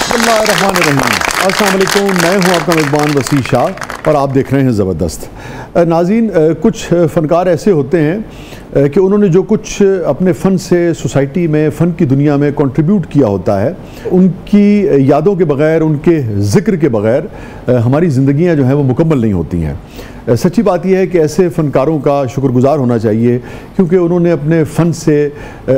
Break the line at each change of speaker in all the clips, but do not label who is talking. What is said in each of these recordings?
अस्सलाम वालेकुम, मैं हूं आपका मेज़बान वसी शाह और आप देख रहे हैं ज़बरदस्त। नाज़रीन, कुछ फ़नकार ऐसे होते हैं कि उन्होंने जो कुछ अपने फ़न से सोसाइटी में, फ़न की दुनिया में कंट्रीब्यूट किया होता है, उनकी यादों के बग़ैर, उनके ज़िक्र के बग़ैर हमारी ज़िंदगियाँ जो हैं वो मुकम्मल नहीं होती हैं। सच्ची बात यह है कि ऐसे फ़नकारों का शुक्रगुज़ार होना चाहिए, क्योंकि उन्होंने अपने फ़न से,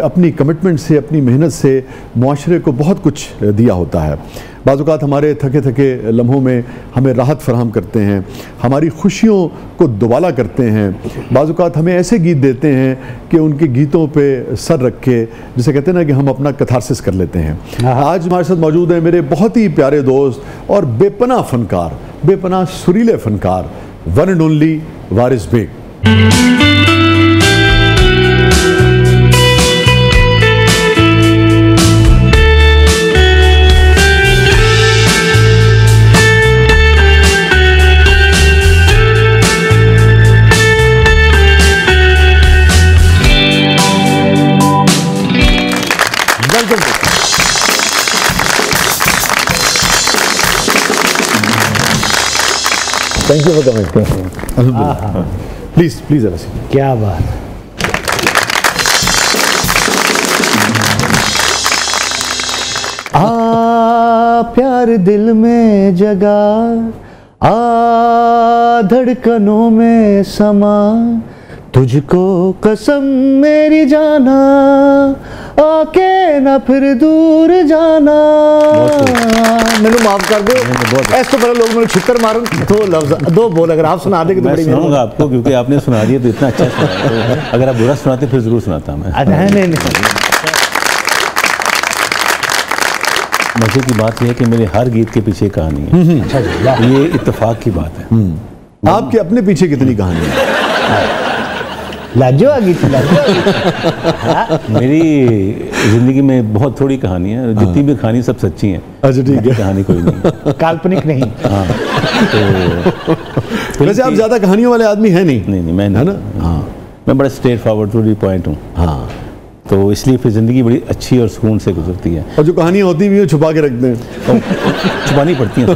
अपनी कमिटमेंट से, अपनी मेहनत से माशरे को बहुत कुछ दिया होता है। बाज़-औक़ात हमारे थके थके लम्हों में हमें राहत फ़राहम करते हैं, हमारी खुशियों को दुबाला करते हैं। बाज़-औक़ात हमें ऐसे गीत देते हैं कि उनके गीतों पे सर रख के, जिसे कहते हैं ना कि हम अपना कैथारसिस कर लेते हैं। आज हमारे साथ मौजूद हैं मेरे बहुत ही प्यारे दोस्त और बेपनाह फ़नकार, बेपनाह सुरीले फ़नकार, one and only Waris Baig. Thank you for coming. Please please अरसी।
क्या बात। प्यार दिल में जगा, धड़कनों में समा, तुझको कसम मेरी जाना, आके ना फिर दूर जाना। मैंने माफ कर दो, ऐसे तो बड़े लोग मैंने छितर मारूं। दो लफ्ज, दो बोल अगर आप सुना देंगे तो
मैं
बड़ी
सुनाऊंगा आपको, क्योंकि आपने सुना दिया तो इतना अच्छा सुना। तो अगर आप बुरा सुनाते फिर जरूर सुनाता मैं।
नहीं।
मजे की बात यह है कि मेरे हर गीत के पीछे कहानी है। अच्छा, ये इत्तेफाक की बात है।
आपके अपने पीछे कितनी कहानी है?
लाजो आ गई थी।
मेरी जिंदगी में बहुत थोड़ी कहानी है, जितनी भी कहानी सब सच्ची हैं।
अच्छा ठीक है,
कहानी कोई नहीं,
काल्पनिक नहीं।
हाँ, तो
वैसे आप ज्यादा कहानियों वाले आदमी हैं नहीं?
नहीं, मैं
है ना? हाँ,
मैं बड़ा straightforward to the point हूँ।
हाँ,
तो इसलिए फिर जिंदगी बड़ी अच्छी और सुकून से गुजरती है।
और जो कहानियाँ होती भी छुपा के रखते हैं,
तो छुपानी पड़ती हैं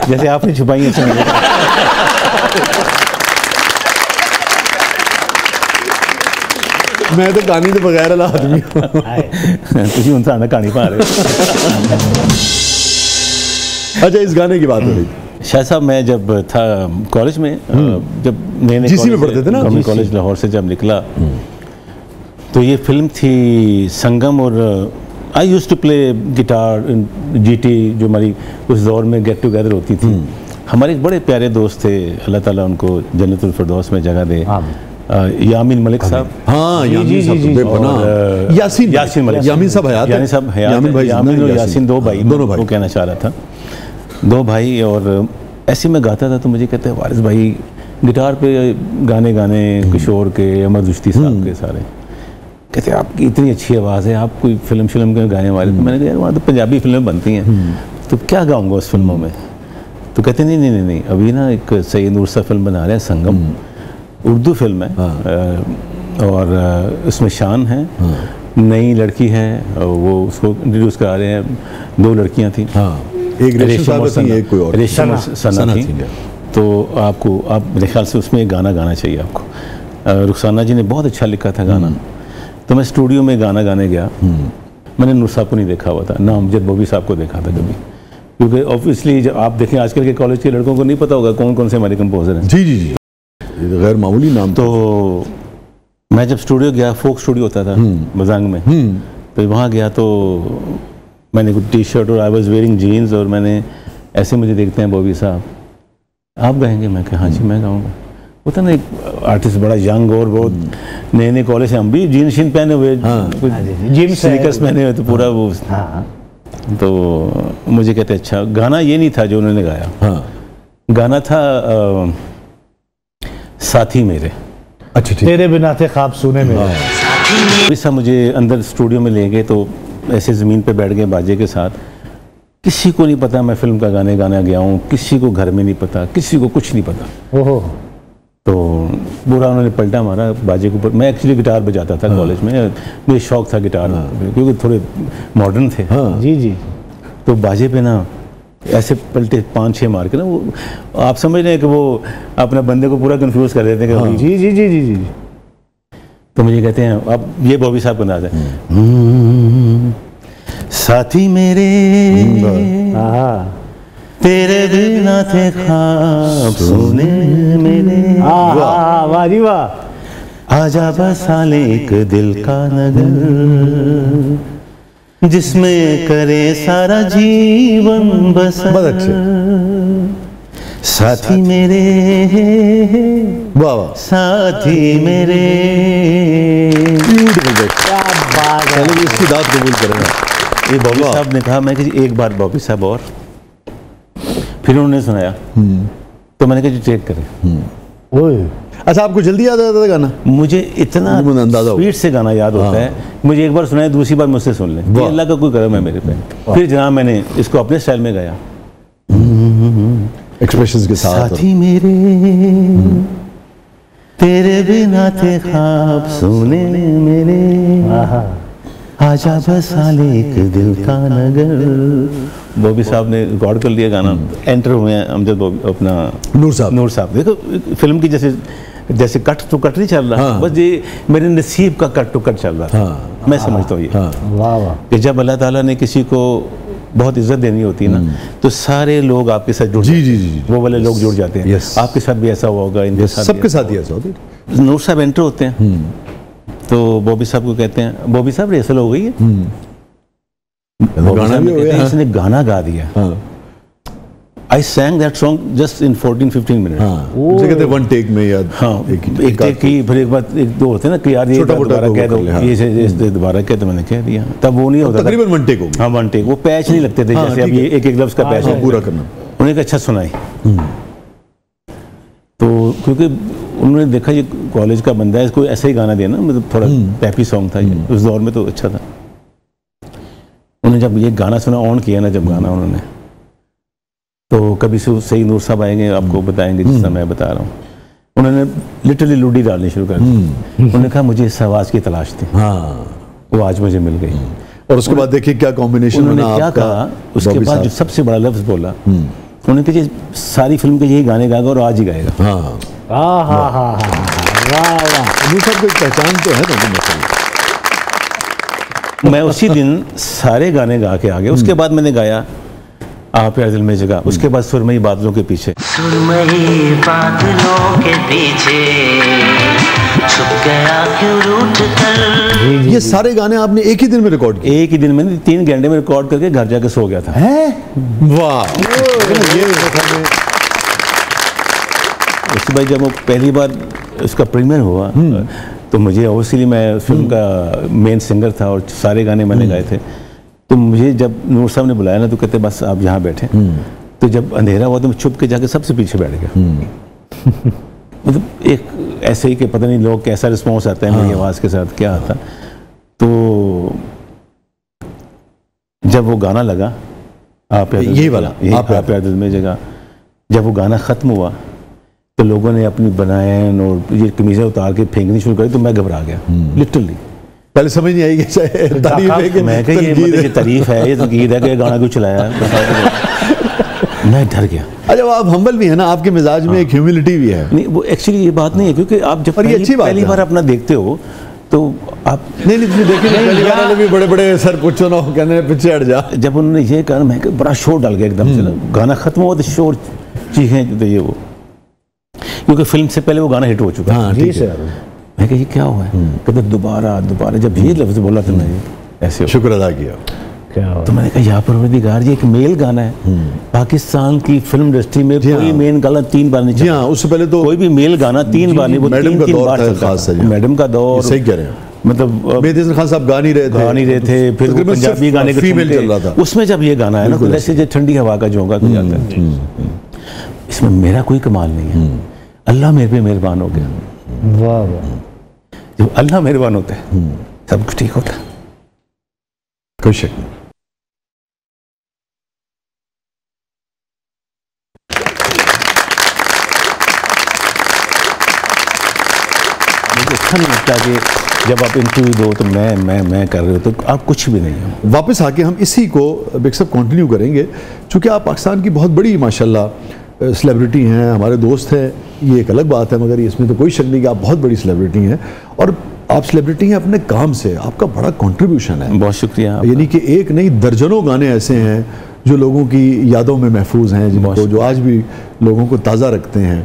जैसे आपने छुपाई है।
मैं तो कहानी तो बगैर वाला आदमी हूं।
तुझे उनसे आना कहानी पा रहे हो।
अच्छा, इस गाने की बात हो रही।
शाह साहब, मैं जब था कॉलेज में, जब नए
जीसी में पढ़ते थे ना,
गवर्नमेंट कॉलेज लाहौर से जब निकला, तो ये फिल्म थी संगम, और I used to play guitar in GT, जो हमारी उस दौर में गेट टुगेदर होती थी। हमारे एक बड़े प्यारे दोस्त थे, अल्लाह ताला उनको जन्नतुल फिरदौस में जगह दे, यामीन मलिक साहब।
हाँ, यामीन साहब, यासीन मलिक, यामीन साहब हयात,
यामीन भाई, यामीन और यासीन दो भाई, दोनों भाई, वो कहना चाह रहा था, दो भाई। और ऐसे में गाता था तो मुझे कहते हैं, वारिस भाई गिटार पे गाने किशोर के, अमर दुश्ती साहब के सारे, कहते आपकी इतनी अच्छी आवाज़ है, आप कोई फिल्म के गाने वाले। तो मैंने कहा वहाँ तो पंजाबी फिल्में बनती हैं, तो क्या गाऊँगा उस फिल्मों में? तो कहते नहीं, अभी ना एक सैयद नूर सा फिल्म बना रहे हैं संगम, उर्दू फिल्म है, और उसमें शान है, नई लड़की है, वो उसको इंट्रोड्यूस करा रहे हैं। दो लड़कियां थी,
एक रेशम और सना थी।
तो आप मेरे ख्याल से उसमें एक गाना गाना चाहिए आपको। रुखसाना जी ने बहुत अच्छा लिखा था गाना। तो मैं स्टूडियो में गाना गाने गया। मैंने नूर साहब को नहीं देखा हुआ था, ना अमजद बॉबी साहब को देखा था कभी, क्योंकि ऑब्वियसली जब आप देखें आजकल के कॉलेज के लड़कों को नहीं पता होगा कौन कौन से हमारे कंपोजर हैं।
जी, गैर मामूली नाम।
तो मैं जब स्टूडियो गया, फोक स्टूडियो होता था मजांग में, तो वहाँ गया तो मैंने कुछ टी शर्ट और आई वॉज वेयरिंग जीन्स, और मैंने ऐसे, मुझे देखते हैं बॉबी साहब आप गाएंगे? मैं कहा हाँ जी मैं गाऊंगा। वो था ना एक आर्टिस्ट बड़ा यंग और बहुत नए कॉलेज से, हम भी जीन्स शीन पहने हुए, जिम स्नीकर्स पहने हुए, तो पूरा वो। तो मुझे कहते अच्छा, गाना ये नहीं था जो उन्होंने गाया, गाना था साथी मेरे।
अच्छा, तेरे बिना थे ख्वाब सुने मेरे।
ऐसा मुझे अंदर स्टूडियो में ले गए, तो ऐसे ज़मीन पे बैठ गए बाजे के साथ। किसी को नहीं पता मैं फिल्म का गाने गाना गया हूँ, किसी को घर में नहीं पता, किसी को कुछ नहीं पता।
ओहो।
तो पूरा उन्होंने पलटा मारा बाजे के ऊपर। मैं एक्चुअली गिटार बजाता था कॉलेज में, मुझे शौक था गिटार, क्योंकि थोड़े मॉडर्न थे।
जी।
तो बाजे पे ना ऐसे पलटे 5-6 मार के ना, वो आप समझ रहे हैं कि वो अपना बंदे को पूरा कंफ्यूज कर देते हैं कि
जी जी जी जी जी।
तो मुझे कहते हैं, अब ये बॉबी साहब का अंदाज है, साथी मेरे तेरे बिना थे ख्वाब सोने मेरे,
वाह जी वाह।
आजा बसा ले एक दिल का नगर, जिसमें करे सारा जीवन बसर।
बहुत अच्छे।
साथी मेरे,
वाह वाह,
साथी मेरे।
क्या बात है।
पहले भी इसकी दाद कबूल करेंगे।
ये बॉबी साहब ने कहा, मैं कि एक बार बॉबी साहब और, फिर उन्होंने सुनाया तो मैंने कहा जी टेक करें।
ओए
अच्छा, आपको जल्दी याद आता था गाना?
मुझे इतना
अंदाजा
स्पीड से गाना याद होता है, मुझे एक बार सुनाया, दूसरी बार मुझसे सुन लें, ये अल्लाह का कोई करम है मेरे पे। फिर जनाब मैंने इसको अपने स्टाइल में गाया,
एक्सप्रेशंस के साथ।
साथी मेरे तेरे बिना थे ख्वाब सोने मेरे, आजा बसा ले एक दिल का नगर। बॉबी साहब ने रिकॉर्ड कर लिया गाना, एंटर हुए हैं अमजद अपना
नूर साहब।
देखो फिल्म की जैसे कट टू कट नहीं चल रहा, बस ये मेरे नसीब का कट टू कट चल रहा था। मैं समझता हूँ ये
वाह वाह,
कि जब अल्लाह ताला ने किसी को बहुत इज्जत देनी होती है ना, तो सारे लोग आपके साथ जुड़
जी जी जी,
वो वाले लोग जुड़ जाते हैं। आपके साथ भी ऐसा होगा, इनके साथ
सबके साथ ही ऐसा होता है।
नूर साहब एंटर होते हैं तो बॉबी साहब को कहते हैं, बॉबी साहब रिहर्सल हो गई है,
गाना भी हो गया,
इसने गाना गा दिया। I sang that song just in 14-15 minute.
मुझे कहते वन टेक में, याद
एक टेक की, फिर एक बार एक दो होते हैं ना कि यार ये दोबारा कह दो, ये दोबारा कह, तो मैंने कह दिया, तब वो नहीं होता,
तकरीबन वन टेक हो गया।
हाँ वन टेक, वो पैच नहीं लगते थे जैसे अब ये एक एक लफ्ज का पैच
पूरा करना।
उन्होंने कहा अच्छा सुनाई, तो क्योंकि उन्होंने देखा ये कॉलेज का बंदा है, इसको ऐसा ही गाना देना, मतलब थोड़ा पैपी सॉन्ग था ये उस दौर में, तो अच्छा था। उन्होंने जब ये गाना सुना, ऑन किया ना जब गाना उन्होंने, तो कभी सही नूर साहब आएंगे आपको बताएंगे जिस समय मैं बता रहा हूँ, उन्होंने लिटरली लूडी डालनी शुरू कर दी। उन्होंने कहा मुझे इस आवाज़ की तलाश थी, वो आज मुझे मिल गई।
और उसके बाद देखिए क्या कॉम्बिनेशन
उन्होंने क्या कहा, उसके बाद जो सबसे बड़ा लफ्ज़ बोला, उन्होंने कहा जी सारी फिल्म के यही गाने गाएगा और आज ही गाएगा।
नूर साहब की पहचान तो है ना।
मैं उसी दिन सारे गाने गा के आ गया। उसके बाद मैंने गाया आप यार दिल में जगह, उसके बाद सुरमई बादलों के पीछे,
सुरमई बादलों के पीछे छुप गया क्यों रूठ कर।
ये सारे गाने आपने एक ही दिन में रिकॉर्ड किए?
एक ही दिन में 3 घंटे में रिकॉर्ड करके घर जाके सो गया था।
वाह।
उसके बाद जब वो पहली बार उसका प्रीमियर हुआ, तो मुझे ऑब्वियसली मैं फिल्म का मेन सिंगर था और सारे गाने मैंने गाए थे, तो मुझे जब नूर साहब ने बुलाया ना, तो कहते बस आप यहाँ बैठे। तो जब अंधेरा हुआ तो मैं छुप के जाके सबसे पीछे बैठ गया। मतलब एक ऐसे ही कि पता नहीं लोग कैसा रिस्पॉन्स आता है मेरी आवाज़ के साथ, क्या आता। तो जब वो गाना लगा आप
यही वाला
आप याद में जगह, जब वो गाना ख़त्म हुआ तो लोगों ने अपनी बनायन और ये कमीज़ें उतार के फेंकनी शुरू करी, तो मैं घबरा गया लिटरली।
पहले समझ नहीं आई कि तारीफ है कि
मैं कहा ये तारीफ है, ये तनकीद है कि गाना क्यों चलाया है। मैं डर गया।
अच्छा, आप हम्बल भी है ना, आपके मिजाज में एक ह्यूमिलिटी भी है।
नहीं, वो एक्चुअली ये बात नहीं है, क्योंकि आप जब पहली बार अपना देखते हो तो आप
नहीं देखिए पहली बार वाले भी बड़े बड़े सर पूछो ना, कहने पीछे हट जा।
जब उन्होंने ये कहा, मैं बड़ा शोर डाल गया एकदम से ना, गाना खत्म हुआ तो शोर चीखें, तो ये वो, क्योंकि फिल्म से पहले वो गाना हिट हो चुका है।
ठीक है।
मैं कहा ये क्या हुआ है, कहते दोबारा जब ये लफ्ज़ बोला तो मैं ऐसे
शुक्र अदा किया।
तो मैंने कहा या परवरदिगार, ये एक मेल गाना है, पाकिस्तान की फिल्म इंडस्ट्री में कोई मेन गाना 3 बार नहीं चला।
हाँ, उससे पहले तो
कोई भी मेल गाना 3 बार नहीं, वो
मैडम का
3 बार
दौर था,
मैडम का दौर।
सही कह रहे हैं,
मतलब
मेहदी हसन खान साहब गा नहीं रहे थे, फिर वो पंजाबी गाने के
फीमेल चल रहा था, उसमें जब ये गाना है ना, तो जैसे ठंडी हवा का झोंका हो जाता है। इसमें मेरा कोई कमाल नहीं है, अल्लाह मेरे पे मेहरबान हो गया।
वाह वाह,
जब अल्लाह मेहरबान होता है सब कुछ ठीक होता है,
कोई शक नहीं।
मुझे अच्छा नहीं लगता कि जब आप इंटरव्यू दो तो मैं कर रहे हो तो आप कुछ भी नहीं हो।
वापस आके हम इसी को बेग साहब कंटिन्यू करेंगे, चूँकि आप पाकिस्तान की बहुत बड़ी माशाल्लाह सेलिब्रिटी हैं, हमारे दोस्त हैं, ये एक अलग बात है, मगर इसमें तो कोई शक नहीं कि आप बहुत बड़ी सेलिब्रिटी हैं और आप सेलिब्रिटी हैं अपने काम से, आपका बड़ा कंट्रीब्यूशन है।
बहुत शुक्रिया।
यानी कि एक नहीं दर्जनों गाने ऐसे हैं जो लोगों की यादों में महफूज हैं, जिनको जो आज भी लोगों को ताज़ा रखते हैं।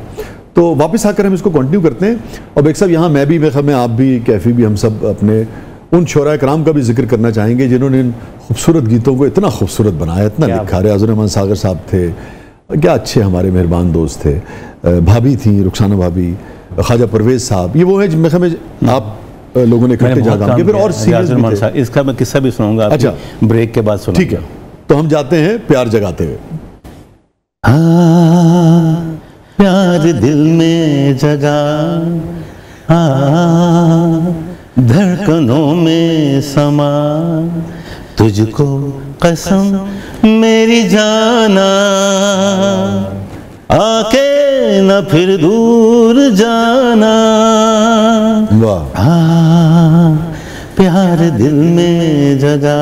तो वापस आकर हम इसको कंटिन्यू करते हैं। और बेग साहब यहाँ मैं भी, में आप भी, कैफ़ी भी, हम सब अपने उन शोरा कराम का भी जिक्र करना चाहेंगे जिन्होंने इन खूबसूरत गीतों को इतना खूबसूरत बनाया, इतना लिखा। रियाजुर रहमान सागर साहब थे, क्या अच्छे हमारे मेहरबान दोस्त थे, भाभी थी रुखसाना भाभी, ख्वाजा परवेज़ साहब, ये वो है जिनमें आप लोगों ने इकट्ठे जा काम किया। फिर और सीरियस
इसका मैं किस्सा भी सुनाऊंगा।
अच्छा,
ब्रेक के बाद सुनाऊंगा।
ठीक है, तो हम जाते हैं प्यार जगाते हुए।
हाँ, प्यार दिल में जगा, हाँ, धड़कनों में समा, तुझको कसम मेरी जाना, आके न फिर दूर जाना।
वाह।
हाँ, प्यार दिल में जगा,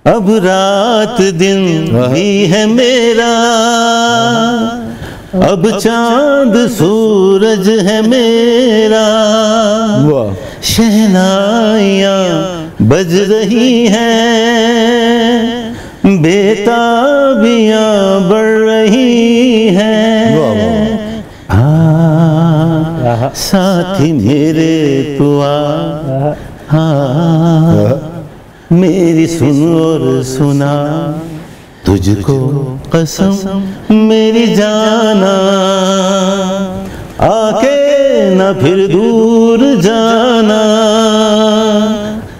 अब रात दिन भी है मेरा, अब चांद सूरज है मेरा, शहनाइयाँ बज रही हैं, बेताबियाँ बढ़ रही हैं, हाँ, साथी मेरे तू आ, हाँ, मेरी सुन और सुना, तुझको कसम मेरी जाना, आके न फिर दूर जाना,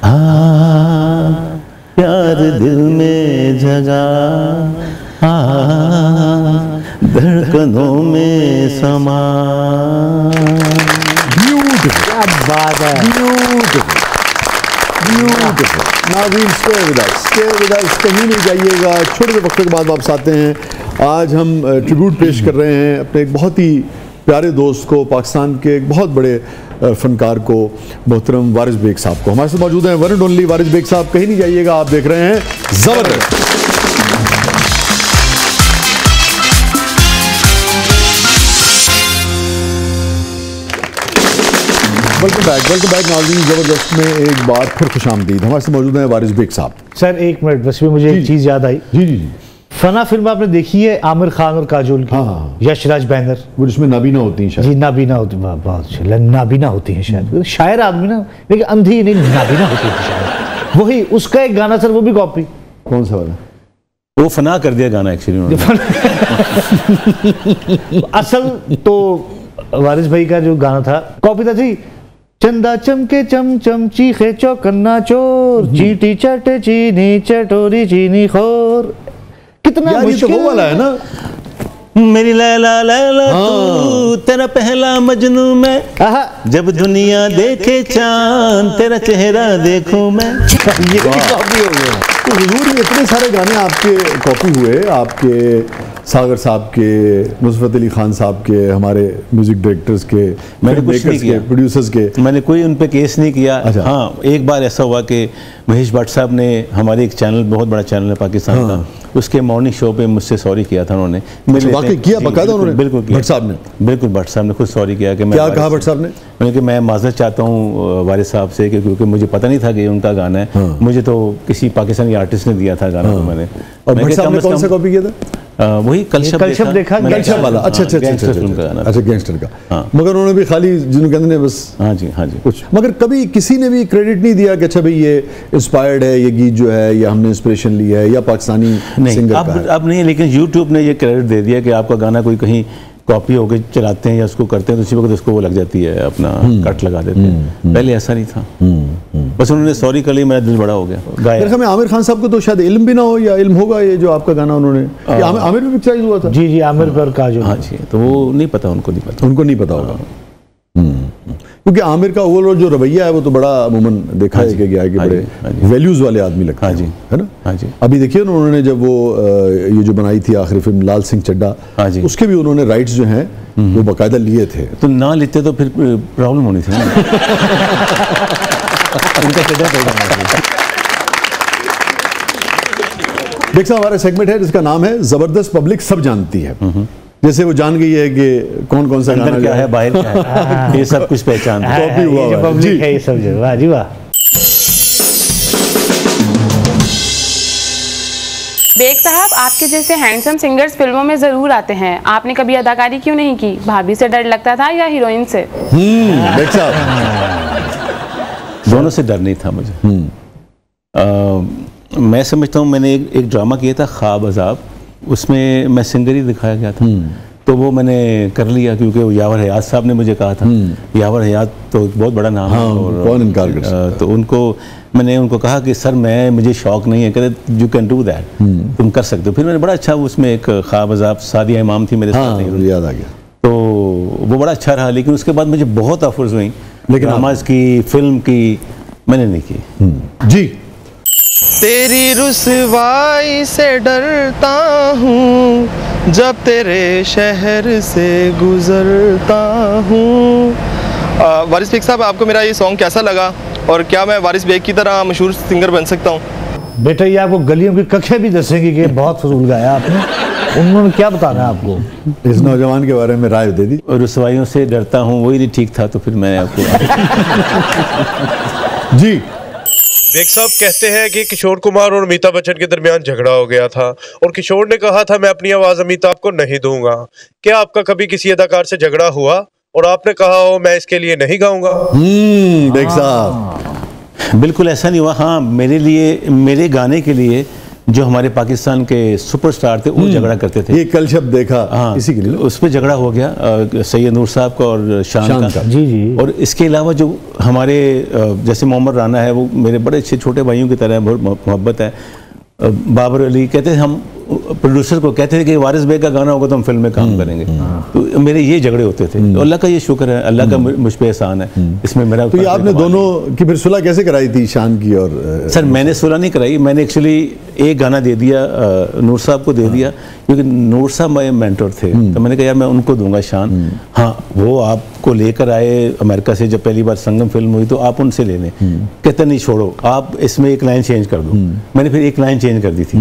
हाँ, प्यार दिल में जगा, हाँ, धड़कनों में समा।
क्या बात है।
ब्यूटीफुल। नाज़रीन, स्टे विद अस, कहीं नहीं जाइएगा, छोटे से वक्त के बाद वापस आते हैं। आज हम ट्रिब्यूट पेश कर रहे हैं अपने एक बहुत ही प्यारे दोस्त को, पाकिस्तान के एक बहुत बड़े फनकार को, मोहतरम वारिस बेग साहब को। हमारे साथ मौजूद हैं one and only Waris Baig साहब। कहीं नहीं जाइएगा, आप देख रहे हैं ज़बरदस्त। वेलकम बैक नाज़रीन, ज़बरदस्त में एक बार फिर खुशामदीद। हमारे साथ मौजूद हैं वारिस बेग साहब।
सर एक मिनट, बस भी मुझे एक चीज़ याद आई।
जी।
फना फिल्म आपने देखी है आमिर खान और काजोल की?
हाँ।
यशराज बैनर,
वो जिसमें नाबीना होती हैं शायद।
जी, नाबीना होती, बहुत नाबीना होती है शायद, शायर आदमी ना, लेकिन अंधी नहीं, नाबीना होती है शायद। वही उसका एक गाना सर, वो भी कॉपी।
कौन सा वाला?
वो फना कर दिया गाना एक्चुअली।
असल तो वारिस भाई का जो गाना था कॉपी था जी। चंदा चमके चम चम चीखे चौकन्ना चोर, चीटी चटे चीनी चटोरी चीनी खोर। कितना मुश्किल
तो वो वाला है ना,
मेरी लैला लैला तू, तेरा पहला मजनू मैं, जब दुनिया देखे चांद तेरा चेहरा देखूं मैं।
ये कॉपी हो गया। तो हुजूर, इतने सारे गाने आपके कॉपी हुए, आपके सागर साहब के, नुसरत अली खान साहब के, हमारे म्यूजिक डायरेक्टर्स के,
मैंने कुछ नहीं किया,
प्रोड्यूसर्स के,
मैंने कोई उन पे केस नहीं किया।
अच्छा।
हाँ, एक बार ऐसा हुआ कि महेश भट्ट साहब ने, हमारे एक चैनल, बहुत बड़ा चैनल है पाकिस्तान का, उसके मॉर्निंग शो पे मुझसे सॉरी किया था उन्होंने।
वाकई किया बकायदा उन्होंने?
बिल्कुल किया।
भट्ट साहब ने?
बिल्कुल, भट्ट साहब ने खुद सॉरी किया कि मैं,
क्या कहा भट्ट साहब ने?
मैंने कि मैं माजरत चाहता हूँ वारिस साहब से, क्योंकि मुझे पता नहीं था कि उनका गाना है। मुझे तो किसी पाकिस्तानी आर्टिस्ट ने दिया था गाना। तो मैंने,
और भट्ट साहब ने कौन सा कॉपी किया था?
वही कलशब देखा
वाला। अच्छा, गैंगस्टर का। मगर उन्होंने भी खाली जिन्होंने कहते हैं बस,
हाँ जी
कुछ, मगर कभी किसी ने भी क्रेडिट नहीं दिया कि अच्छा भाई ये इंस्पायर्ड है, ये गीत जो है, या हमने इंस्पिरेशन ली है, या पाकिस्तानी सिंगर का है?
अब नहीं, लेकिन यूट्यूब ने ये क्रेडिट दे दिया कि आपका गाना कोई कहीं कॉपी होकर चलाते हैं या उसको करते हैं तो उसी वक्त उसको वो लग जाती है, अपना कट लगा देते हैं। पहले ऐसा नहीं था। बस उन्होंने सॉरी कर ली, मेरा दिल बड़ा हो गया।
मेरे में आमिर खान साहब को तो शायद इल्म भी ना हो, या इल्म होगा ये जो आपका गाना उन्होंने, आमिर भी पिक्चराइज हुआ था?
जी, आमिर पर काजोल।
हाँ जी, तो वो नहीं पता, उनको नहीं पता
होगा। क्योंकि आमिर का ओवरऑल जो रवैया है वो तो बड़ा अमूमन देखा है कि गया है कि बड़े वैल्यूज वाले आदमी लगते हैं, है ना?
हाँ जी।
अभी देखिए ना, उन्होंने जब वो ये जो बनाई थी आखिरी फिल्म लाल सिंह चड्ढा, उसके भी उन्होंने राइट्स जो हैं वो बाकायदा लिए थे।
तो ना लेते तो फिर प्रॉब्लम होनी थी ना। उनका चड्ढा
देख साहब, हमारा सेगमेंट है जिसका नाम है जबरदस्त पब्लिक सब जानती है। जैसे वो जान गई है कि कौन कौन सा गाना
क्या है, बाहर क्या है, ये सब कुछ पहचान
कॉपी हुआ है, पब्लिक है ये सब जो। वाह जी वाह।
बेग साहब, आपके जैसे हैंडसम सिंगर्स फिल्मों में जरूर आते हैं, आपने कभी अदाकारी क्यों नहीं की? भाभी से डर लगता था या हीरोइन से?
बेग साहब,
दोनों से डर नहीं था मुझे। मैं समझता हूँ, मैंने एक ड्रामा किया था ख्वाब अजाब, उसमें मैं सिंगर ही दिखाया गया था, तो वो मैंने कर लिया क्योंकि वो यावर हयात साहब ने मुझे कहा था। यावर हयात तो बहुत बड़ा नाम है, और
कौन इनकार कर सकता है।
तो मैंने उनको कहा कि सर मुझे शौक नहीं है, कहते यू कैन डू दैट, तुम कर सकते हो। फिर मैंने बड़ा अच्छा, उसमें एक ख्वाब अजाब, सादिया इमाम थी मेरे साथ,
याद आ गया,
तो वो बड़ा अच्छा रहा। लेकिन उसके बाद मुझे बहुत ऑफर्स हुई, लेकिन ड्रामाज की, फिल्म की, मैंने नहीं की।
जी।
तेरी रुसवाई से डरता हूँ जब तेरे शहर से गुजरता हूँ। वारिस बेग साहब, आपको मेरा ये सॉन्ग कैसा लगा, और क्या मैं वारिस बेग की तरह मशहूर सिंगर बन सकता हूँ?
बेटा, ये आपको गलियों की कक्षे भी दसेंगे कि बहुत फजूल गाया आपने। उन्होंने क्या बताना है आपको?
इस नौजवान के बारे में राय दे दी।
और रुसवाइयों से डरता हूँ, वही नहीं ठीक था, तो फिर मैंने आपको
जी।
बेग साहब कहते हैं कि किशोर कुमार और अमिताभ बच्चन के दरमियान झगड़ा हो गया था और किशोर ने कहा था मैं अपनी आवाज अमिताभ को नहीं दूंगा। क्या आपका कभी किसी अदाकार से झगड़ा हुआ और आपने कहा हो मैं इसके लिए नहीं गाऊंगा?
बेग साहब,
बिल्कुल ऐसा नहीं हुआ। हाँ, मेरे लिए, मेरे गाने के लिए जो हमारे पाकिस्तान के सुपरस्टार थे वो झगड़ा करते थे।
ये कल शब्द देखा,
हाँ,
इसी के लिए
उस पर झगड़ा हो गया, सैयद नूर साहब का और शान का।
जी जी।
और इसके अलावा जो हमारे जैसे मोहम्मद राना है, वो मेरे बड़े अच्छे छोटे भाइयों की तरह बहुत मोहब्बत है। बाबर अली कहते थे, हम प्रोड्यूसर को कहते थे कि वारिस बेग का गाना होगा तो हम फिल्म में काम करेंगे। तो मेरे ये झगड़े होते थे। तो अल्लाह का ये शुक्र है, अल्लाह का मुझ पे एहसान है, इसमें मेरा।
तो ये आपने दोनों की फिर सुलह कैसे कराई थी, शान की और?
सर, मैंने सुलह नहीं कराई, मैंने एक्चुअली एक गाना दे दिया, नूर साहब को दे दिया, क्योंकि नूर साहब मेरे मेंटर थे। तो मैंने कहा यार मैं उनको दूंगा शान। हाँ, वो आपको लेकर आए अमेरिका से, जब पहली बार संगम फिल्म हुई तो आप उनसे ले लें। कहते नहीं, छोड़ो, आप इसमें एक लाइन चेंज कर दो। मैंने फिर एक लाइन चेंज कर दी थी,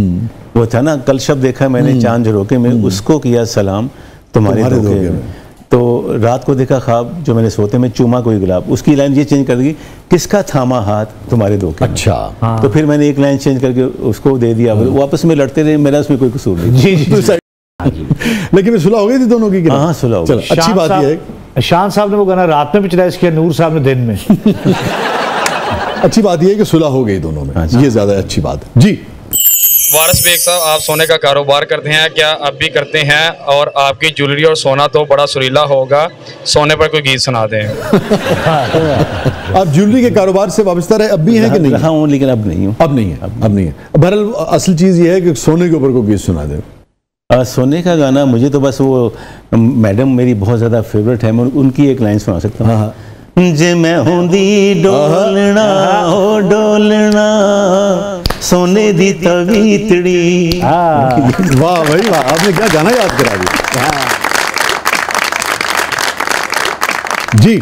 वो था ना, कल शब्द देखा मैंने चांद झरोके में, उसको किया सलाम तुम्हारे धोखे में। तो रात को देखा ख्वाब जो मैंने सोते में, चूमा कोई गुलाब, उसकी लाइन ये चेंज कर दी, किसका थामा हाथ तुम्हारे धोखे।
अच्छा।
तो फिर मैंने एक लाइन चेंज करके उसको दे दिया। वो आपस में लड़ते रहे, मेरा उसमें कोई कसूर नहीं।
जी जी।
लेकिन सुलह हो गई थी दोनों की?
हाँ, सुलह हो गई।
अच्छी बात यह है,
शान साहब ने वो गाना रात में पिक्चराइज किया, नूर साहब ने दिन में।
अच्छी बात यह है कि सुलह हो गई दोनों में, ये ज्यादा अच्छी बात है। जी।
वारिस बेग साहब, आप सोने का कारोबार करते हैं, क्या अब भी करते हैं? और आपकी ज्वेलरी और सोना तो बड़ा सुरीला होगा, सोने पर कोई गीत सुना दें।
आप ज्वेलरी के कारोबार से वाबस्ता रहे, अब भी हैं कि नहीं?
रहा हूँ, लेकिन अब नहीं हूँ।
अब नहीं है, अब नहीं है। बहरहाल असल चीज़ ये है कि सोने के ऊपर कोई गीत सुना दें।
सोने का गाना मुझे तो बस वो मैडम मेरी बहुत ज़्यादा फेवरेट है, मैं उनकी एक लाइन सुना सकता हूँ। हाँ, जे मैं होंदी डोलना हो डोलना सोने दी तवीतड़ी।
वाह भाई वाह, आपने क्या गाना याद करा दिया। जी।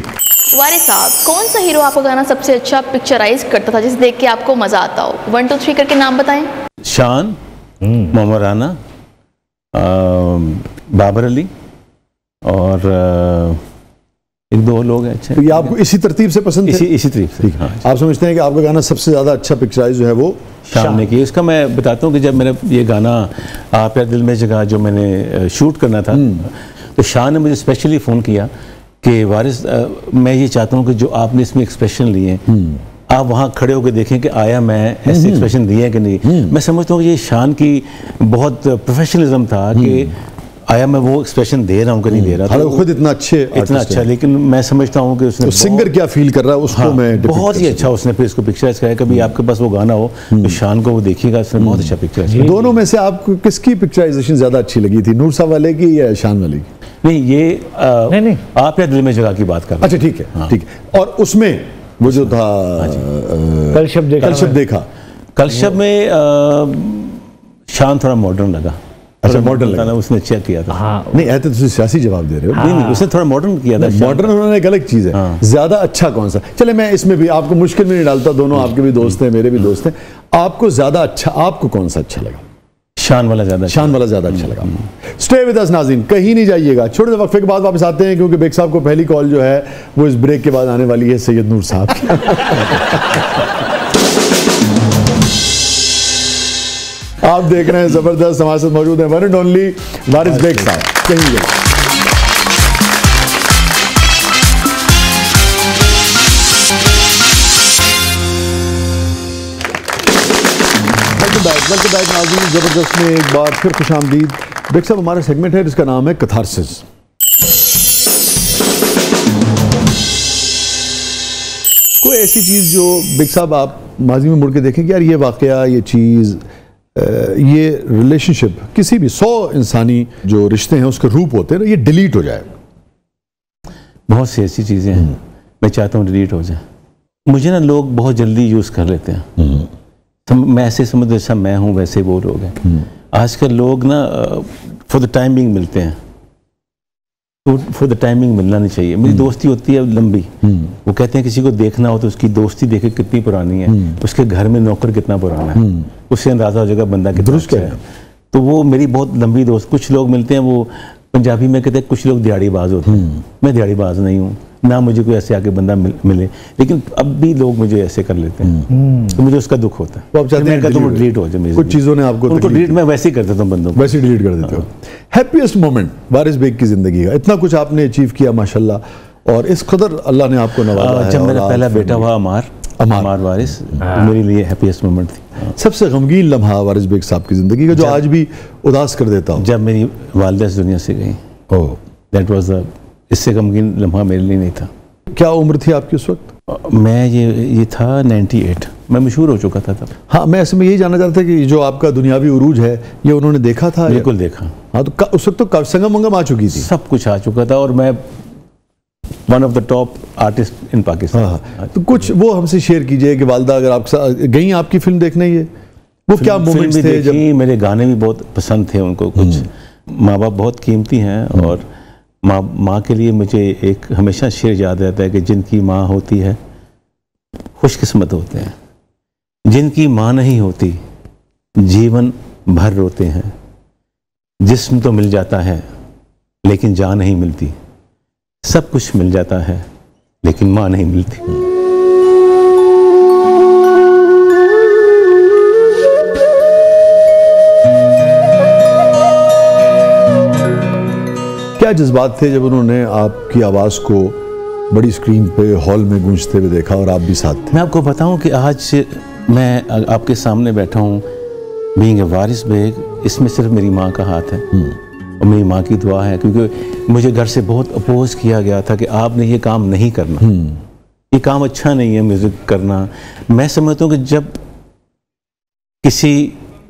वारिस साहब, कौन सा हीरो आपका गाना सबसे अच्छा पिक्चराइज करता था, जिसे देख के आपको मजा आता हो? 1 2 3 करके नाम बताएं।
शान, मोहम्मद राना, बाबर अली और एक दो लोग हैं अच्छे।
तो ये आपको इसी तरतीब से पसंद है?
इसी तरतीब से। हाँ,
आप समझते हैं कि आपका गाना सबसे ज्यादा अच्छा पिक्चराइज जो है वो
शान ने किया? इसका मैं बताता हूँ कि जब मेरा ये गाना आप यार दिल में जगह जो मैंने शूट करना था, तो शान ने मुझे स्पेशली फ़ोन किया कि वारिस, मैं ये चाहता हूँ कि जो आपने इसमें एक्सप्रेशन लिए आप वहाँ खड़े होकर देखें कि आया मैं ऐसे एक्सप्रेशन दिए कि नहीं। मैं समझता हूँ कि ये शान की बहुत प्रोफेशनलिज्म था कि आया मैं वो एक्सप्रेशन दे रहा हूँ कि नहीं दे रहा,
तो खुद इतना
अच्छा, लेकिन मैं समझता हूँ कि उसने
तो सिंगर क्या फील कर रहा है उसको मैं
बहुत ही अच्छा उसने फिर इसको पिक्चराइज किया। कभी आपके पास वो गाना हो तो शान को वो देखिएगा, उसने बहुत अच्छा पिक्चराइज किया।
दोनों में से आपको किसकी पिक्चराइजेशन ज्यादा अच्छी लगी थी, नूर साहब वाले की या शान वाले की?
नहीं, ये नहीं आप या दिल में जगह की बात कर रहे हैं।
अच्छा ठीक है, ठीक है। और उसमें वो जो था
कल शब देखा,
कल शब में शान थोड़ा मॉडर्न लगा।
अच्छा, मॉडर्न लगा,
उसने अच्छा किया था।
हाँ,
नहीं ऐसे तो सियासी जवाब दे रहे हो।
नहीं, उसने थोड़ा मॉडर्न किया था।
मॉडर्न उन्होंने एक अलग चीज है। ज्यादा अच्छा कौन सा? चले मैं इसमें भी आपको मुश्किल में नहीं डालता, दोनों आपके भी दोस्त हैं, मेरे भी दोस्त हैं। आपको ज्यादा अच्छा, आपको कौन सा अच्छा लगा?
शान वाला ज्यादा
अच्छा लगा। स्टे विद अस नाज़रीन, कहीं नहीं जाइएगा, छोटे से वक्फे के बाद वापस आते हैं, क्योंकि बेग साहब को पहली कॉल जो है वो इस ब्रेक के बाद आने वाली है सैयद नूर साहब की। आप देख रहे हैं जबरदस्त, हमारे साथ मौजूद है one and only Waris Baig साहब। कहीं नहीं जाइए। वेलकम बैक नाज़रीन, जबरदस्त में एक बार फिर खुशामदीद। बेग साहब, हमारा सेगमेंट है जिसका नाम है कैथारसिस। कोई ऐसी चीज़ जो बेग साहब आप माजी में मुड़ के देखें कि यार ये वाकया, ये चीज़, ये रिलेशनशिप, किसी भी 100 इंसानी जो रिश्ते हैं उसके रूप होते हैं ना, ये डिलीट हो जाए।
बहुत सी ऐसी चीज़ें हैं मैं चाहता हूँ डिलीट हो जाए। मुझे ना लोग बहुत जल्दी यूज़ कर लेते हैं। मैं ऐसे समझ जैसा मैं हूँ वैसे वो लोग हैं। आजकल लोग ना फॉर द टाइमिंग मिलते हैं, तो फॉर द टाइमिंग मिलना नहीं चाहिए। मेरी दोस्ती होती है लंबी। वो कहते हैं किसी को देखना हो तो उसकी दोस्ती देखे कितनी पुरानी है, उसके घर में नौकर कितना पुराना है, उससे अंदाजा हो जाएगा बंदा कितना अच्छा है। तो वो मेरी बहुत लंबी दोस्त। कुछ लोग मिलते हैं, वो पंजाबी में कहते हैं कुछ लोग दिहाड़ीबाज होते हैं। मैं दिहाड़ीबाज नहीं हूँ, ना मुझे कोई ऐसे आके बंदा मिले, लेकिन अब भी लोग मुझे ऐसे कर लेते हैं, तो मुझे उसका दुख होता है।
तो आप चाहते हैं
तुम डिलीट हो जाए।
कुछ चीज़ों ने आपको
उनको डिलीट मैं वैसे ही कर देता हूँ, बंदों को
वैसे डिलीट कर देते हो। हैप्पीएस्ट मोमेंट वारिस बेग की जिंदगी का, इतना कुछ आपने अचीव किया माशाल्लाह, और इस कदर अल्लाह ने आपको नवाजा है।
जब मेरा पहला बेटा हुआ अमार वारिस, मेरे लिए हैप्पीएस्ट मोमेंट थी।
सबसे गमगीन लम्हा वारिस बेग साहब की जिंदगी का जो आज भी उदास कर देता हो?
जब मेरी वालिदा इस दुनिया से गई। दैट वाज द, इससे गमगीन लम्हा मेरे लिए नहीं था।
क्या उम्र थी आपकी उस वक्त?
मैं ये था 98, मैं मशहूर हो चुका था तब।
हाँ, मैं ऐसे में यही जानना चाहता था कि जो आपका दुनियावी उरूज है ये उन्होंने देखा था?
बिल्कुल देखा।
हाँ, तो उस वक्त तो संगम मंगम आ चुकी थी,
सब कुछ आ चुका था, और मैं one of the top artist in Pakistan.
हाँ, तो कुछ वो हमसे शेयर कीजिए कि वालिदा अगर आपके साथ गई आपकी फिल्म देखने, ये वो क्या मोमेंट्स थे? जब
मेरे गाने भी बहुत पसंद थे उनको। कुछ माँ बाप बहुत कीमती हैं, और माँ के लिए मुझे एक हमेशा शेर याद रहता है कि जिनकी माँ होती है खुशकिस्मत होते हैं, जिनकी माँ नहीं होती जीवन भर रोते हैं। जिस्म तो मिल जाता है लेकिन जान नहीं मिलती, सब कुछ मिल जाता है लेकिन माँ नहीं मिलती।
क्या जज्बात थे जब उन्होंने आपकी आवाज़ को बड़ी स्क्रीन पे हॉल में गूंजते हुए देखा और आप भी साथ थे?
मैं आपको बताऊं कि आज मैं आपके सामने बैठा हूं बीइंग ए वारिस बेग, इसमें सिर्फ मेरी माँ का हाथ है और मेरी माँ की दुआ है, क्योंकि मुझे घर से बहुत अपोज किया गया था कि आपने ये काम नहीं करना, ये काम अच्छा नहीं है म्यूज़िक करना। मैं समझता हूँ कि जब किसी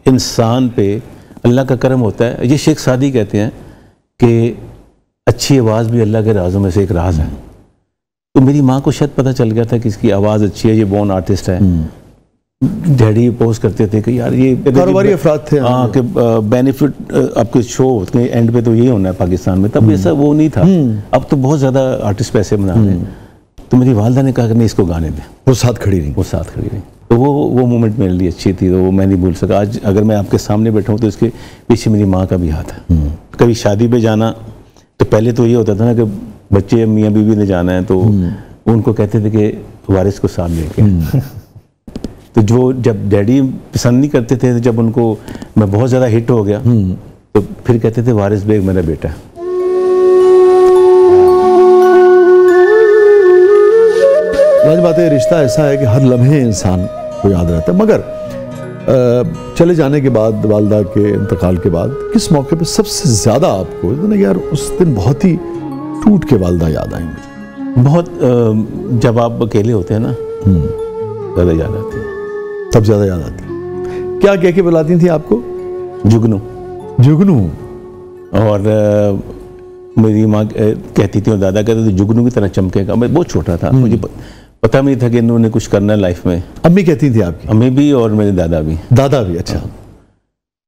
इंसान पे अल्लाह का करम होता है, ये शेख सादी कहते हैं कि अच्छी आवाज़ भी अल्लाह के राज़ों में से एक राज है। तो मेरी माँ को शायद पता चल गया था कि इसकी आवाज़ अच्छी है, ये बोर्न आर्टिस्ट है। डैडी पोज करते थे कि यार ये
कारोबारी अफराद थे।
हाँ, कि बेनिफिट आपके शो के एंड पे तो ये होना है पाकिस्तान में, तब ऐसा वो नहीं था। अब तो बहुत ज़्यादा आर्टिस्ट पैसे बना रहे हैं। तो मेरी वालदा ने कहा कि नहीं, इसको गाने दें।
वो साथ खड़ी रही।
तो वो मोमेंट मेरे लिए अच्छी थी, तो वो मैं नहीं भूल सका। आज अगर मैं आपके सामने बैठा हूँ तो इसके पीछे मेरी माँ का भी हाथ है। कभी शादी पे जाना तो पहले तो ये होता था ना कि बच्चे मियाँ बीवी ने जाना है, तो उनको कहते थे कि वारिस को साथ लेके। तो जो जब डैडी पसंद नहीं करते थे, जब उनको मैं बहुत ज़्यादा हिट हो गया तो फिर कहते थे वारिस बेग मेरा बेटा है।
बात है, रिश्ता ऐसा है कि हर लम्हे इंसान को याद रहता है। मगर चले जाने के बाद, वालदा के इंतकाल के बाद, किस मौके पे सबसे ज़्यादा आपको यार उस दिन बहुत ही टूट के वालदा याद आई मुझे?
बहुत जब आप अकेले होते हैं ना, ज़्यादा याद आती है।
तब ज़्यादा याद आती है। क्या कह के बुलाती थी आपको?
जुगनू।
जुगनू।
और मेरी माँ कहती थी और दादा कहते थे जुगनू की तरह चमकेगा। मैं बहुत छोटा था, मुझे पता नहीं था कि इन्होंने कुछ करना है लाइफ में।
अम्मी कहती थी आपकी?
अम्मी भी और मेरे दादा भी।
दादा भी? अच्छा।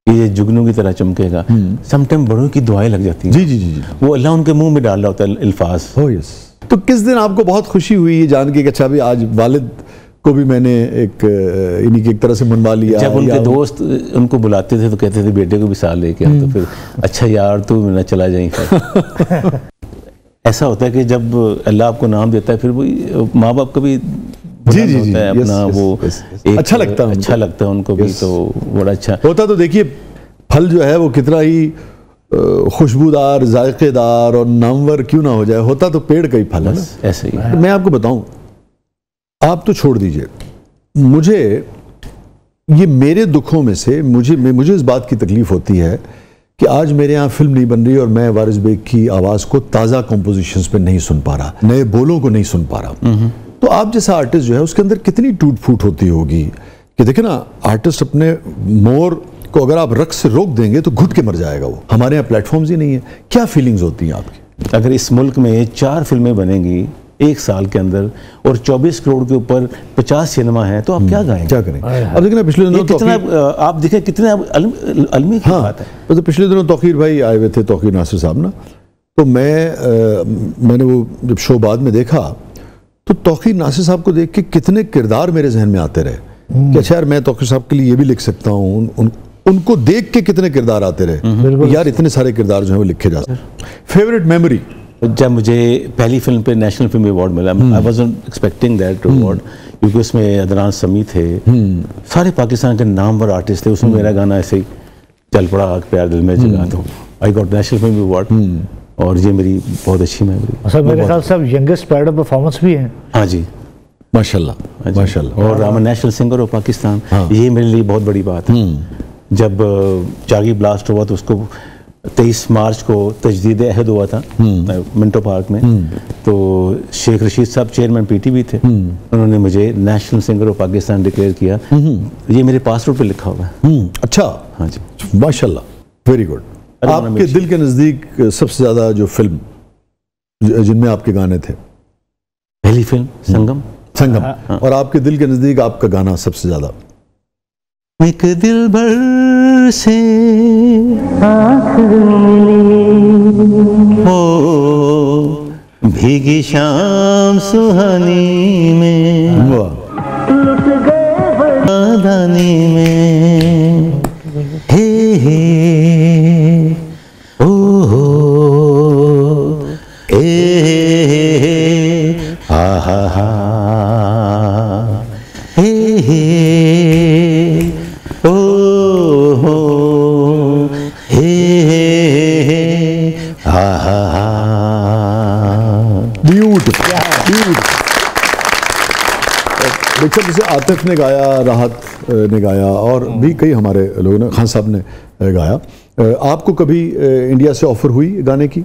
ये जुगनू की तरह चमकेगा। समटाइम बड़ों की दुआएं लग जाती हैं।
जी जी जी।
वो अल्लाह उनके मुंह में डाल रहा होता है अल्फाज।
Oh yes. तो किस दिन आपको बहुत खुशी हुई ये जान के कि अच्छा भी आज वालिद को भी मैंने इन्हीं की एक तरह से मनवा लिया?
जब उनके दोस्त उनको बुलाते थे तो कहते थे बेटे को भी साथ लेके आओ, तो फिर अच्छा यार तू ना चला जाए। फिर ऐसा होता है कि जब अल्लाह आपको नाम देता है फिर वो माँ बाप का भी
जी जी जी
अपना वो
अच्छा लगता है,
अच्छा लगता है उनको भी, तो बड़ा अच्छा
होता। तो देखिए फल जो है वो कितना ही खुशबूदार, जायकेदार और नामवर क्यों ना हो जाए, होता तो पेड़ का ही फल है ना।
ऐसे ही
मैं आपको बताऊं, आप तो छोड़ दीजिए, मुझे ये मेरे दुखों में से मुझे इस बात की तकलीफ होती है कि आज मेरे यहाँ फिल्म नहीं बन रही और मैं वारिस बेग की आवाज़ को ताज़ा कॉम्पोजिशंस पे नहीं सुन पा रहा, नए बोलों को नहीं सुन पा रहा। तो आप जैसा आर्टिस्ट जो है उसके अंदर कितनी टूट फूट होती होगी कि देखे ना, आर्टिस्ट अपने मोर को अगर आप रक्स से रोक देंगे तो घुट के मर जाएगा वो। हमारे यहाँ प्लेटफॉर्म्स ही नहीं है। क्या फीलिंग्स होती हैं आपकी?
अगर इस मुल्क में 4 फिल्में बनेंगी एक साल के अंदर और 24 करोड़ के ऊपर 50 सिनेमा है, तो आप क्या गाएंगे?
क्या करें? अब देखना पिछले दिनों
कितना आप देखें कितने अलमी की बात है।
तो पिछले दिनों तौकीर भाई आए हुए थे, तौकीर नासिर साहब ना, तो मैंने वो जब शो बाद में देखा तो तौकीर नासिर साहब को देख के कितने किरदार मेरे जहन में आते रहे कि अच्छा यार मैं तौकीर साहब के लिए ये भी लिख सकता हूँ। उनको देख के कितने किरदार आते रहे यार, इतने सारे किरदार जो है वो लिखे जा सकते। Favourite memory?
जब मुझे पहली फिल्म पे नेशनल फिल्म अवार्ड मिला, I wasn't expecting that award, क्योंकि उसमें अदनान समी थे, सारे पाकिस्तान के नामवर आर्टिस्ट थे। उसमें मेरा गाना ऐसे ही चल पड़ा, आग प्यार दिल में जगा दो, I got national film award. और ये मेरी बहुत अच्छी मेमोरी।
सर मेरे ख्याल से यंगेस्ट पैड ऑफ परफॉर्मेंस भी है।
हाँ जी,
माशाल्लाह माशाल्लाह।
और I am national singer of Pakistan, ये मेरे लिए बहुत बड़ी बात है। जब चागी ब्लास्ट हुआ तो उसको 23 मार्च को तजदीद अहद हुआ था मिंटो पार्क में, तो शेख रशीद साहब चेयरमैन पीटीवी थे, उन्होंने मुझे national singer of Pakistan declare किया। ये मेरे पासपोर्ट पे लिखा हुआ है।
अच्छा,
हाँ जी,
माशाल्लाह, वेरी गुड। आपके दिल के नज़दीक सबसे ज़्यादा जो फिल्म जिनमें आपके गाने थे?
पहली फिल्म संगम।
संगम। और आपके दिल के नज़दीक आपका गाना सबसे ज़्यादा?
एक दिल भर से आँख हो भीगी शाम सुहानी में, लुट गए बरदानी में, हे ओ हो हा हा हा हे ओ हो हे हा हा हा।
देखो जैसे आतिफ ने गाया, राहत ने गाया और भी कई हमारे लोगों ने, खान साहब ने गाया। आपको कभी इंडिया से ऑफर हुई गाने की?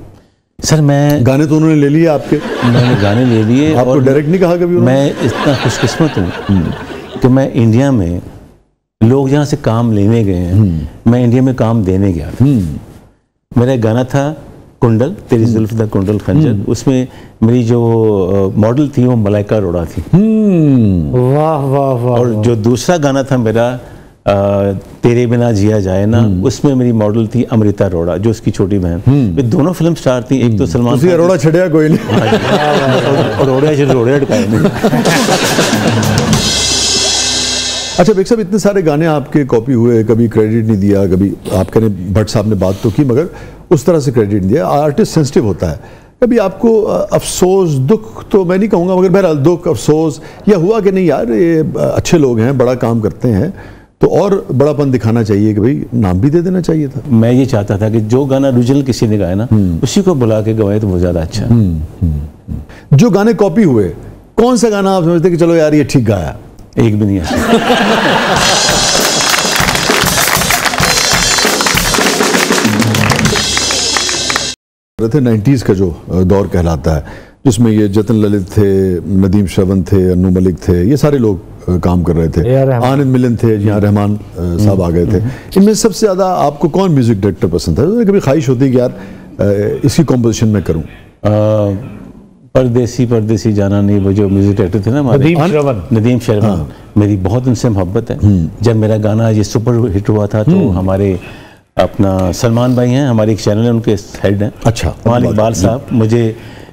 सर मैं
गाने तो उन्होंने ले लिए आपके?
मैंने गाने ले लिए।
आपको डायरेक्ट नहीं कहा कभी उन्होंने?
मैं इतना खुशकिस्मत हूँ कि मैं इंडिया में लोग जहाँ से काम लेने गए हैं, मैं इंडिया में काम देने गया था। मेरा एक गाना था कुंडल, तेरी जुल्फ दा कुंडल खंजर, उसमें मेरी जो मॉडल थी वो मलाइका अरोड़ा थी।
वाह वाह वाह।
और जो दूसरा गाना था मेरा तेरे बिना जिया जाए ना, उसमें मेरी मॉडल थी अमृता अरोड़ा, जो उसकी छोटी बहन। वे दोनों फिल्म स्टार थी। एक तो सलमान खान,
अरोड़ा छड़िया कोई नहीं,
अरोड़ा अटकाए नहीं।
अच्छा बेग साहब, इतने सारे गाने आपके कॉपी हुए, कभी क्रेडिट नहीं दिया, कभी आपके भट्ट साहब ने बात तो की मगर उस तरह से क्रेडिट नहीं दिया। आर्टिस्ट सेंसिटिव होता है। कभी आपको अफसोस, दुख तो मैं नहीं कहूँगा मगर बहरहाल दुख, अफसोस या हुआ कि नहीं यार ये अच्छे लोग हैं, बड़ा काम करते हैं, तो और बड़ापन दिखाना चाहिए कि भाई नाम भी दे देना चाहिए था?
मैं ये चाहता था कि जो गाना ओरिजिनल किसी ने गाया ना, उसी को बुला के गवाए तो वो ज़्यादा अच्छा।
जो गाने कॉपी हुए, कौन सा गाना आप समझते कि चलो यार ये ठीक गाया?
एक भी नहीं है।
थे 90s का जो दौर कहलाता है, जिसमें ये जतिन ललित थे, नदीम श्रवण थे, अन्नू मलिक थे, ये सारे लोग काम कर रहे थे, आनंद मिलन थे, जहाँ रहमान साहब आ गए थे। इनमें सबसे ज़्यादा आपको कौन म्यूज़िक डायरेक्टर पसंद है? कभी ख्वाहिश होती कि यार इसकी कॉम्पोजिशन मैं करूँ?
परदेसी जाना नहीं, वो जो म्यूजिक डायरेक्टर थे ना नदीम श्रवण, मेरी बहुत उनसे मोहब्बत है। जब मेरा गाना ये सुपर हिट हुआ था तो हमारे अपना सलमान भाई हैं, हमारे एक चैनल है, उनके हेड हैं, अच्छा मालिक इकबाल साहब, मुझे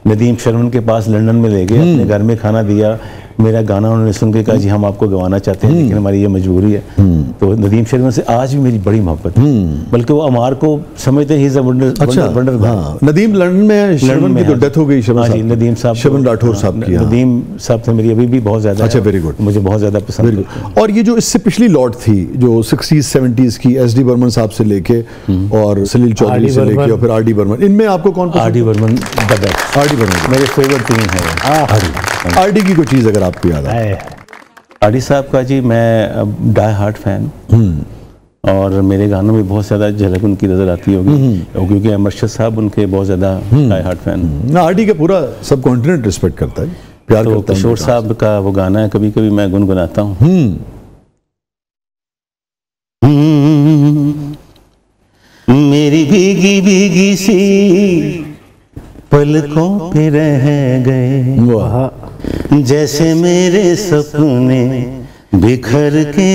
नदीम श्रवण के पास लंदन में ले गए, अपने घर में खाना दिया, मेरा गाना उन्होंने सुन के कहा जी हम आपको गवाना चाहते हैं लेकिन हमारी ये मजबूरी है। तो नदीम श्रवण से आज भी मेरी बड़ी मोहब्बत है, बल्कि वो अमार को समझते ही वंडर।
नदीम लंदन में श्रवण की तो डेथ हो गई,
नदीम साहब,
श्रवण राठौर साहब की।
नदीम साहब से मेरी अभी भी बहुत ज्यादा,
अच्छा वेरी गुड,
मुझे बहुत ज्यादा पसंद है।
और ये जो इससे पिछली लॉट थी जो 60s 70s की, एस.डी. बर्मन साहब से लेके और सलील चौधरी से लेके और फिर आर.डी. बर्मन, इनमें आपको कौन पसंद?
R D. Burman the best,
R D. Burman
मेरे फेवरेट तीन है।
आर.डी. की कोई चीज़ अगर आपको याद है?
आर.डी. साहब का जी मैं डाई हार्ट फैन, और मेरे गानों में बहुत ज़्यादा झलक उनकी नज़र आती होगी, क्योंकि अमरशद साहब उनके बहुत ज़्यादा डाई हार्ट फैन।
आर.डी. का पूरा सब कॉन्टिनेंट रिस्पेक्ट करता है, प्यार करता है।
किशोर साहब का वो गाना है कभी कभी मैं गुनगुनाता हूँ, मेरी भीगी भीगी सी पलकों पे रह गए, जैसे मेरे सपने बिखर के,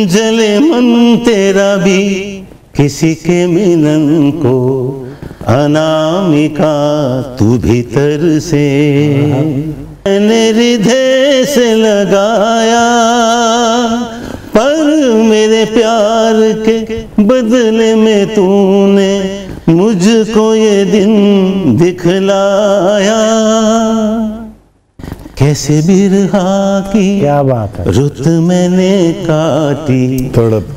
जले मन तेरा भी किसी के मिलन को, अनामिका तू भीतर से, मैंने हृदय से लगाया पर मेरे प्यार के बदले में तूने मुझको ये दिन दिखलाया, कैसे बिरहा की क्या बात है रुत मैंने काटी, तड़प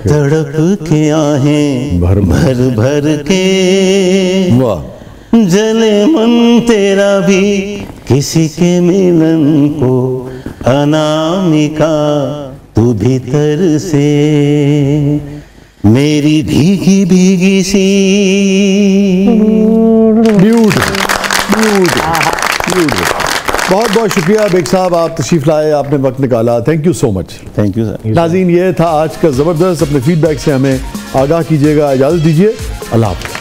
के आहें भर भर के, जले मन तेरा भी किसी के मिलन को, अनामिका तू भीतर से, मेरी भीगी भीगी सी।
बहुत बहुत शुक्रिया बेग साहब, आप तशरीफ लाए, आपने वक्त निकाला, thank you so much.
Thank you sir.
नाज़रीन, ये था आज का ज़बरदस्त। अपने फीडबैक से हमें आगाह कीजिएगा, इजाज़त दीजिए, अल्लाह हाफ़िज़।